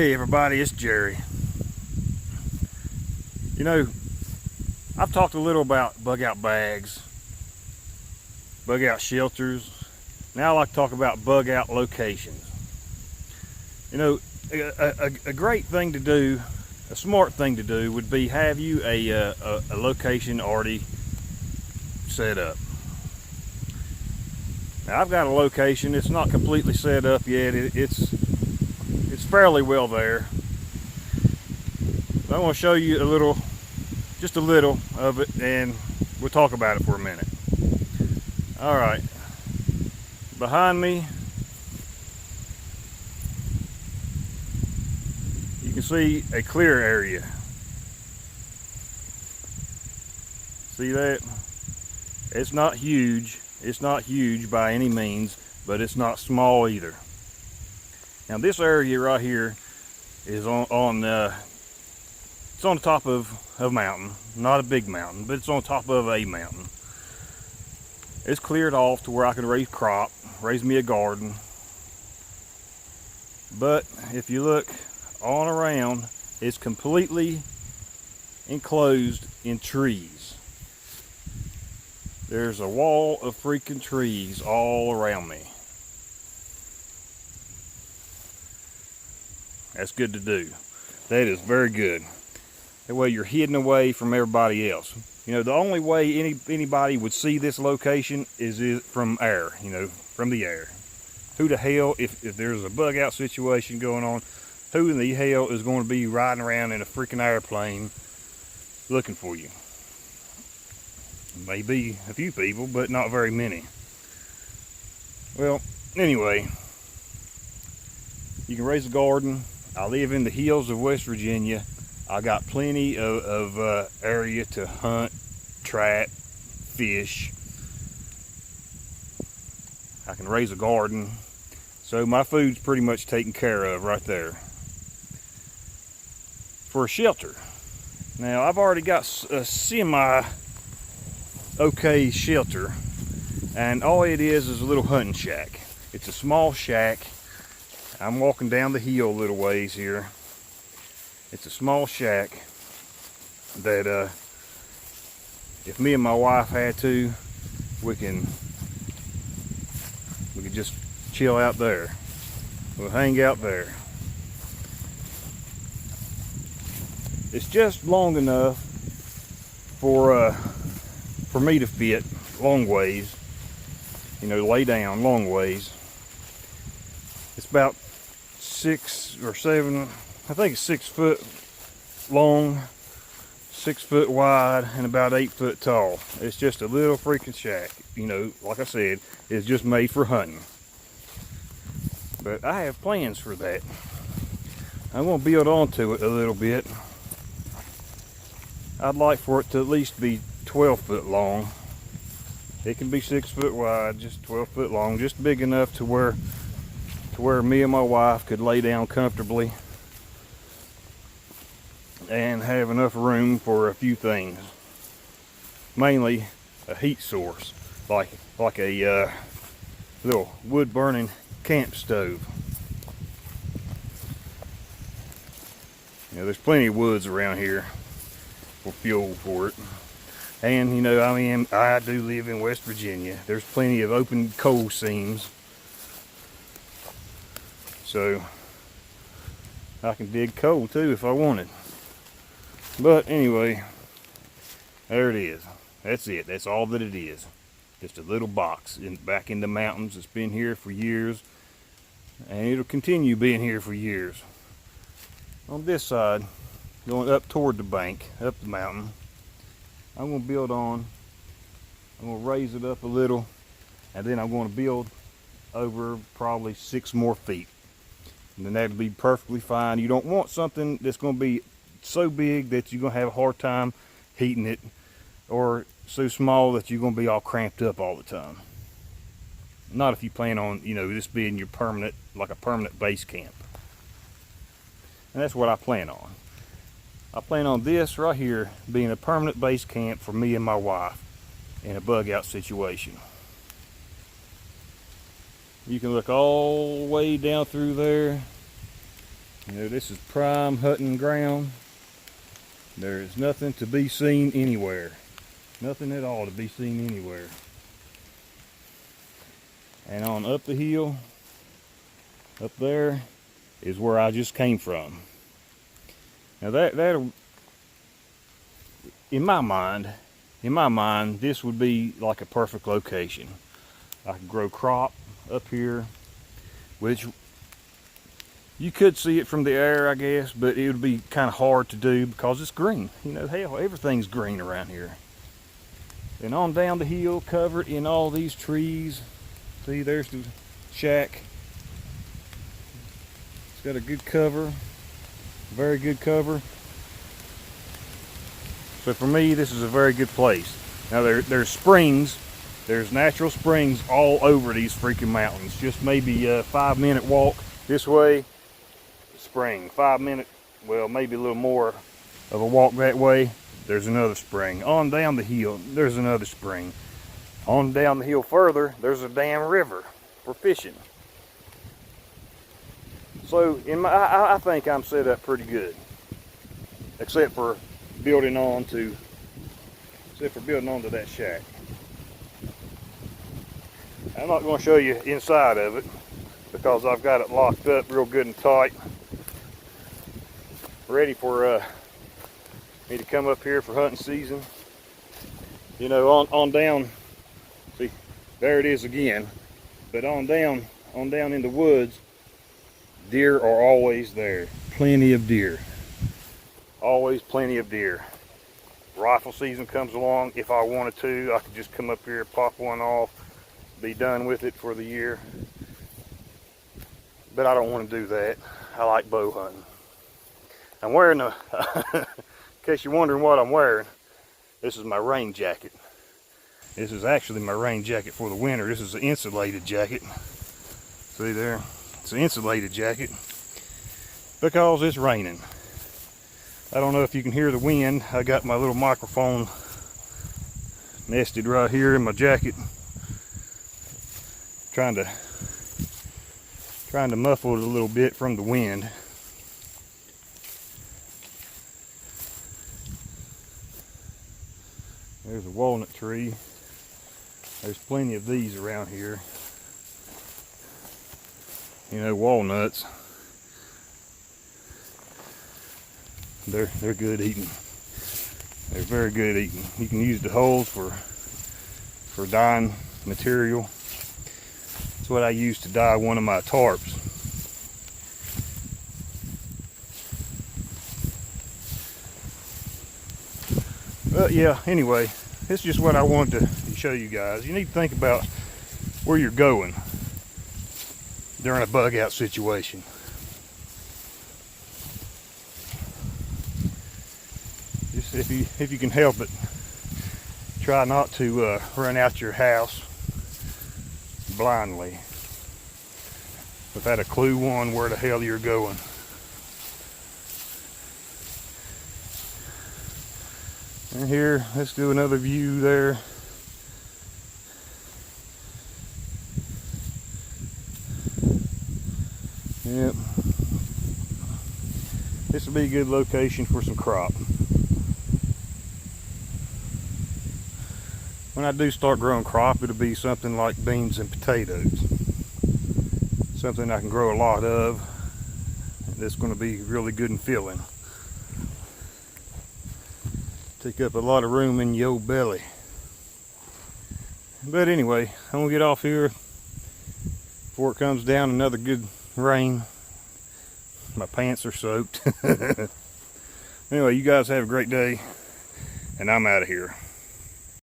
Hey everybody, it's Jerry. You know, I've talked a little about bug out bags, bug out shelters. Now I like to talk about bug out locations. You know, a great thing to do, a smart thing to do would be have you a location already set up. Now I've got a location. It's not completely set up yet. It's fairly well there. But I want to show you just a little of it, and we'll talk about it for a minute. All right, behind me, you can see a clear area. See that? It's not huge. It's not huge by any means, but it's not small either. Now this area right here is on the top of a mountain, not a big mountain, but it's on top of a mountain. It's cleared off to where I can raise me a garden. But if you look on around, it's completely enclosed in trees. There's a wall of freaking trees all around me. That's good to do. That is very good. That way you're hidden away from everybody else. You know, the only way anybody would see this location is from air, you know, from the air. Who the hell, if there's a bug out situation going on, who in the hell is going to be riding around in a freaking airplane looking for you? Maybe a few people, but not very many. Well, anyway, you can raise a garden. I live in the hills of West Virginia. I got plenty of area to hunt, trap, fish. I can raise a garden. So my food's pretty much taken care of right there. For a shelter. Now I've already got a semi-okay shelter. And all it is a little hunting shack. It's a small shack. I'm walking down the hill a little ways here. It's a small shack that if me and my wife had to, we could just chill out there. We'll hang out there. It's just long enough for me to fit long ways. You know, lay down long ways. It's about 6 or 7, I think it's 6 foot long, 6 foot wide, and about 8 foot tall. It's just a little freaking shack. You know, like I said, it's just made for hunting. But I have plans for that. I'm going to build onto it a little bit. I'd like for it to at least be 12 foot long. It can be 6 foot wide, just 12 foot long, just big enough to where me and my wife could lay down comfortably and have enough room for a few things. Mainly a heat source, like a little wood burning camp stove. You know, there's plenty of woods around here for fuel for it. And you know, I mean, I do live in West Virginia. There's plenty of open coal seams. So I can dig coal too if I wanted. But anyway, there it is. That's it. That's all that it is. Just a little box back in the mountains. It's been here for years, and it'll continue being here for years. On this side, going up toward the bank, up the mountain, I'm going to build on. I'm going to raise it up a little, and then I'm going to build over probably 6 more feet. And then that'll be perfectly fine. You don't want something that's going to be so big that you're going to have a hard time heating it, or so small that you're going to be all cramped up all the time. Not if you plan on, you know, this being your permanent, like a permanent base camp. And that's what I plan on. I plan on this right here being a permanent base camp for me and my wife in a bug out situation. You can look all the way down through there You know, this is prime hunting ground. There is nothing to be seen anywhere. Nothing at all to be seen anywhere. And on up the hill, up there, is where I just came from. Now that'll, in my mind, this would be like a perfect location. I could grow crop up here, which you could see it from the air, I guess, but it would be kind of hard to do because it's green. You know, hell, everything's green around here. And on down the hill, covered in all these trees. See, there's the shack. It's got a good cover, very good cover. So for me, this is a very good place. Now there's springs, there's natural springs all over these freaking mountains. Just maybe a 5-minute walk this way, spring. 5 minute, well, maybe a little more of a walk that way, there's another spring. On down the hill, there's another spring. On down the hill further, there's a damn river for fishing. So I think I'm set up pretty good, except for building onto that shack. I'm not going to show you inside of it because I've got it locked up real good and tight, ready for me to come up here for hunting season. You know, on down. See, there it is again. But on down in the woods, deer are always there. Plenty of deer. Always plenty of deer. Rifle season comes along. If I wanted to, I could just come up here, pop one off, be done with it for the year. But I don't want to do that. I like bow hunting. I'm wearing a, in case you're wondering what I'm wearing, this is my rain jacket. This is actually my rain jacket for the winter. This is an insulated jacket. See there? It's an insulated jacket because it's raining. I don't know if you can hear the wind. I got my little microphone nested right here in my jacket, trying to muffle it a little bit from the wind. There's a walnut tree. There's plenty of these around here. You know, walnuts. They're good eating. They're very good eating. You can use the holes for dyeing material. That's what I use to dye one of my tarps. But yeah, anyway, this is just what I wanted to show you guys. You need to think about where you're going during a bug out situation. Just if you can help it, try not to run out your house blindly without a clue on where the hell you're going. And here, let's do another view there. Yep. This will be a good location for some crop. When I do start growing crop, it'll be something like beans and potatoes. Something I can grow a lot of. That's going to be really good and filling. Take up a lot of room in your belly. But anyway, I'm going to get off here before it comes down another good rain. My pants are soaked. Anyway, you guys have a great day, and I'm out of here.